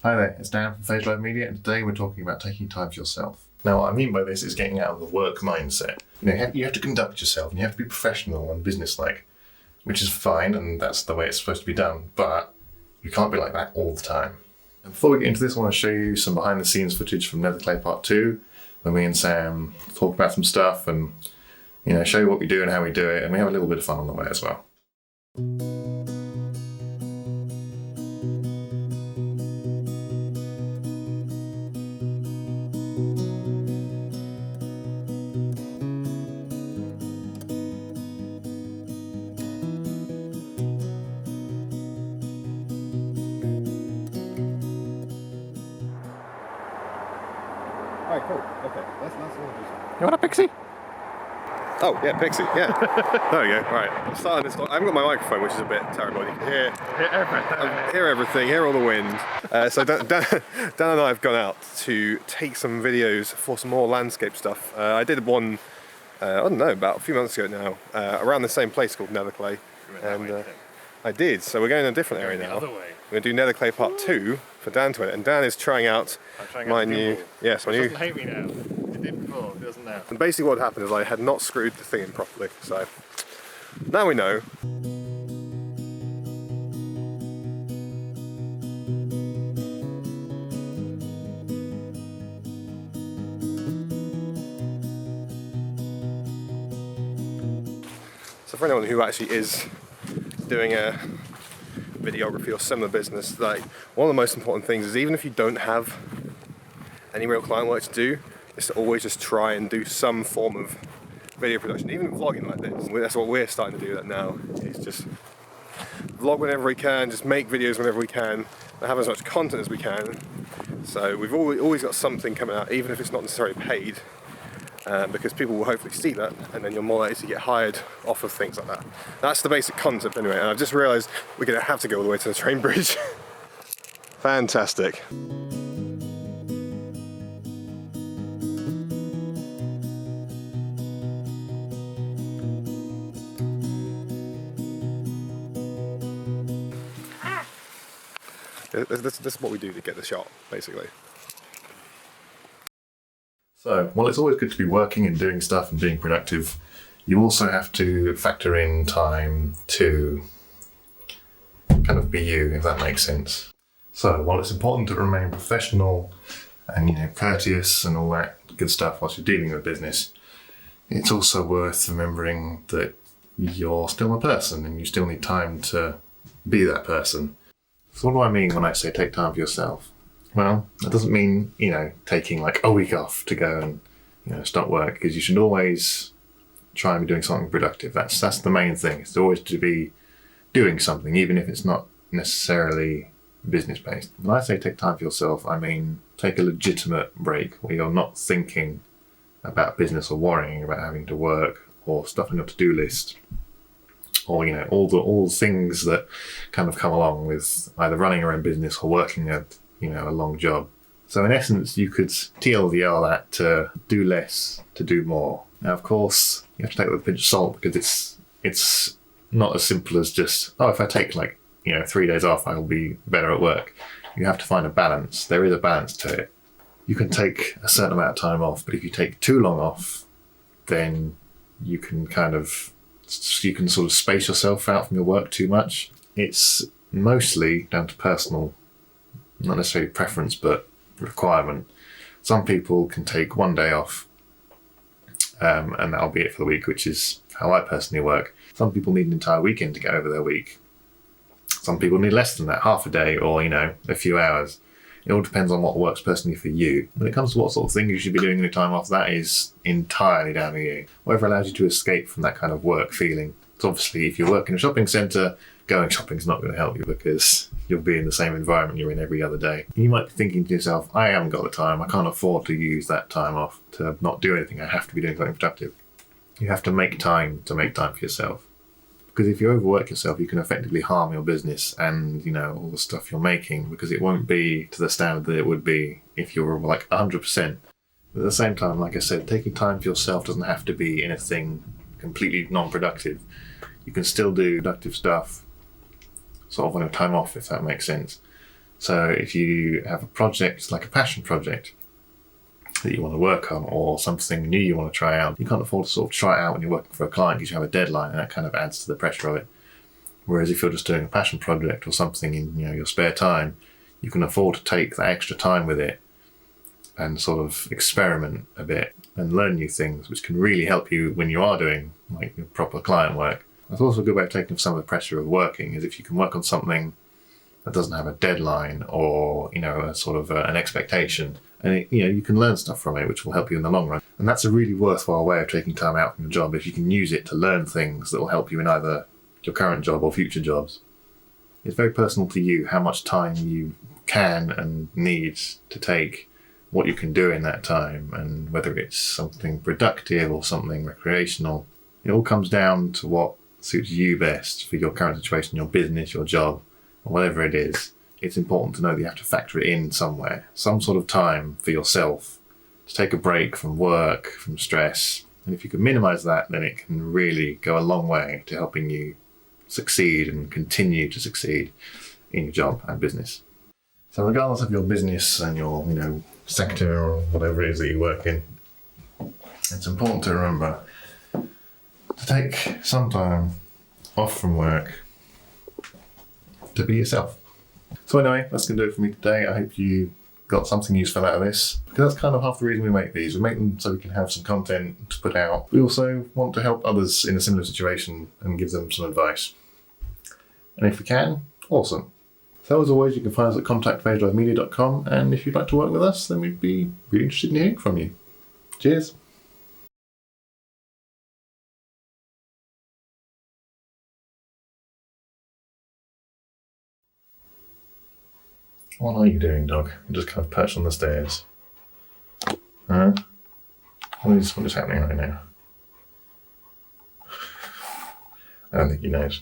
Hi there, it's Dan from Phase Live Media, and today we're talking about taking time for yourself. Now, what I mean by this is getting out of the work mindset. You have to conduct yourself, and you have to be professional and businesslike, which is fine, and that's the way it's supposed to be done, but you can't be like that all the time. And before we get into this, I want to show you some behind-the-scenes footage from Netherclay II, where me and Sam talk about some stuff and show you what we do and how we do it, and we have a little bit of fun on the way as well. Alright, cool. Okay, let's all just... You want a pixie? Oh, yeah, pixie, yeah. There we go. Right, I'm starting this. I haven't got my microphone, which is a bit terrible. You can hear everything, hear all the wind. So Dan and I have gone out to take some videos for some more landscape stuff. I did one, I don't know, about a few months ago now, around the same place called Netherclay. And I did, so we're going in a different area now. We're going to do Netherclay Part 2 for Dan to edit, and Dan is trying out my new... Yes, my new... It doesn't hate me now. It did before, it doesn't now. And basically what happened is I had not screwed the thing in properly, so now we know. So for anyone who actually is doing a videography or similar business, like one of the most important things is, even if you don't have any real client work to do, is to always just try and do some form of video production, even vlogging like this. That's what we're starting to do that now, is just vlog whenever we can, just make videos whenever we can, and have as much content as we can. So we've always got something coming out, even if it's not necessarily paid, because people will hopefully see that, and then you're more likely to get hired off of things like that. That's the basic concept anyway, and I've just realised we're going to have to go all the way to the train bridge. Fantastic. This is what we do to get the shot, basically. So, while it's always good to be working and doing stuff and being productive, you also have to factor in time to kind of be you, if that makes sense. So, while it's important to remain professional and courteous and all that good stuff whilst you're dealing with business, it's also worth remembering that you're still a person and you still need time to be that person. So what do I mean when I say take time for yourself? Well, that doesn't mean, taking like a week off to go and, stop work, because you should always try and be doing something productive. That's the main thing. It's always to be doing something, even if it's not necessarily business-based. When I say take time for yourself, I mean take a legitimate break where you're not thinking about business or worrying about having to work or stuff on your to-do list, or all the things that kind of come along with either running your own business or working a long job. So in essence, you could TLDL that to do less, to do more. Now, of course, you have to take it with a pinch of salt, because it's not as simple as just, if I take 3 days off, I'll be better at work. You have to find a balance. There is a balance to it. You can take a certain amount of time off, but if you take too long off, then you can sort of space yourself out from your work too much. It's mostly down to personal, not necessarily preference, but requirement. Some people can take 1 day off, and that'll be it for the week, which is how I personally work. Some people need an entire weekend to get over their week. Some people need less than that, half a day or, a few hours. It all depends on what works personally for you. When it comes to what sort of thing you should be doing in your time off, that is entirely down to you. Whatever allows you to escape from that kind of work feeling. So obviously, if you work in a shopping centre, going shopping is not going to help you, because you'll be in the same environment you're in every other day. You might be thinking to yourself, I haven't got the time, I can't afford to use that time off to not do anything, I have to be doing something productive. You have to make time for yourself. Because if you overwork yourself, you can effectively harm your business and, all the stuff you're making, because it won't be to the standard that it would be if you were 100%. But at the same time, like I said, taking time for yourself doesn't have to be anything completely non-productive. You can still do productive stuff sort of on your time off, if that makes sense. So if you have a project, like a passion project, that you want to work on, or something new you want to try out, you can't afford to sort of try it out when you're working for a client because you have a deadline, and that kind of adds to the pressure of it. Whereas if you're just doing a passion project or something in your spare time, you can afford to take that extra time with it and sort of experiment a bit and learn new things, which can really help you when you are doing like your proper client work. That's also a good way of taking some of the pressure of working, is if you can work on something that doesn't have a deadline or a sort of an expectation, and you can learn stuff from it which will help you in the long run. And that's a really worthwhile way of taking time out from your job, if you can use it to learn things that will help you in either your current job or future jobs. It's very personal to you how much time you can and need to take, what you can do in that time, and whether it's something productive or something recreational. It all comes down to what suits you best for your current situation, your business, your job, or whatever it is. It's important to know that you have to factor it in somewhere, some sort of time for yourself to take a break from work, from stress. And if you can minimize that, then it can really go a long way to helping you succeed and continue to succeed in your job and business. So regardless of your business and your, sector or whatever it is that you work in, it's important to remember to take some time off from work to be yourself. So anyway, that's going to do it for me today. I hope you got something useful out of this, because that's kind of half the reason we make these. We make them so we can have some content to put out. We also want to help others in a similar situation and give them some advice. And if we can, awesome. So as always, you can find us at contact@phasedrivemedia.com, and if you'd like to work with us, then we'd be really interested in hearing from you. Cheers. What are you doing, dog? You're just kind of perched on the stairs. Huh? What is happening right now? I don't think he knows.